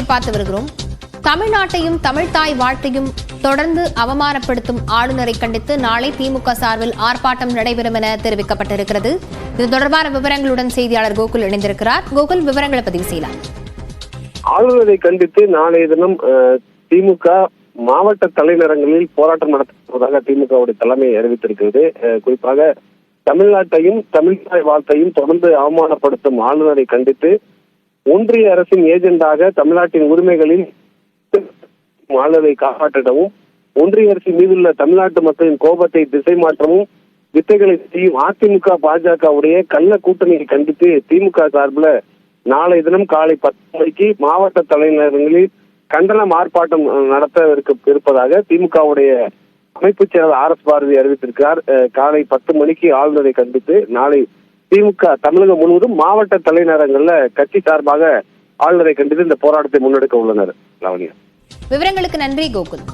செய்தியை பார்த்து வருகிறோம். தமிழ்நாட்டையும் தமிழ்தாய் வாழ்க்கையும் தொடர்ந்து அவமானப்படுத்தும் ஆளுநரை கண்டித்து நாளை திமுக சார்பில் ஆர்ப்பாட்டம் நடைபெறும் என தெரிவிக்கப்பட்டிருக்கிறது. இது தொடர்பான விவரங்களுடன் செய்தியாளர் கோகுல் இணைந்திருக்கிறார். கோகுல், விவரங்களை பதிவு செய்யலாம். ஆளுநரை கண்டித்து நாளைய தினம் திமுக மாவட்ட தலைநகரங்களில் போராட்டம் நடத்துவதாக திமுகவுடைய தலைமை அறிவித்திருக்கிறது. குறிப்பாக தமிழ்நாட்டையும் தமிழ்தாய் வாழ்க்கையும் தொடர்ந்து அவமானப்படுத்தும் ஆளுநரை கண்டித்து ஒன்றிய அரசின் ஏஜெண்டாக தமிழ்நாட்டின் உரிமைகளில் ஆளுநரை காப்பாற்றிடவும், ஒன்றிய அரசின் மீதுள்ள தமிழ்நாட்டு மக்களின் கோபத்தை திசை மாற்றவும் வித்தைகளை செய்யும் அதிமுக பாஜகவுடைய கள்ள கூட்டணியை கண்டித்து திமுக சார்பில் நாளைய தினம் காலை 10 மணிக்கு மாவட்ட தலைநகரங்களில் கண்டனம் ஆர்ப்பாட்டம் நடத்த இருப்பதாக திமுகவுடைய அமைப்பு செயலர் RS பாரதி அறிவித்திருக்கிறார். காலை 10 மணிக்கு ஆளுநரை கண்டித்து நாளை திமுக தமிழகம் முழுவதும் மாவட்ட தலைநகரங்கள்ல கட்சி சார்பாக ஆளுநரை கண்டித்து இந்த போராட்டத்தை முன்னெடுக்க உள்ளனர். லாவண்யா, விவரங்களுக்கு நன்றி கோகுல்.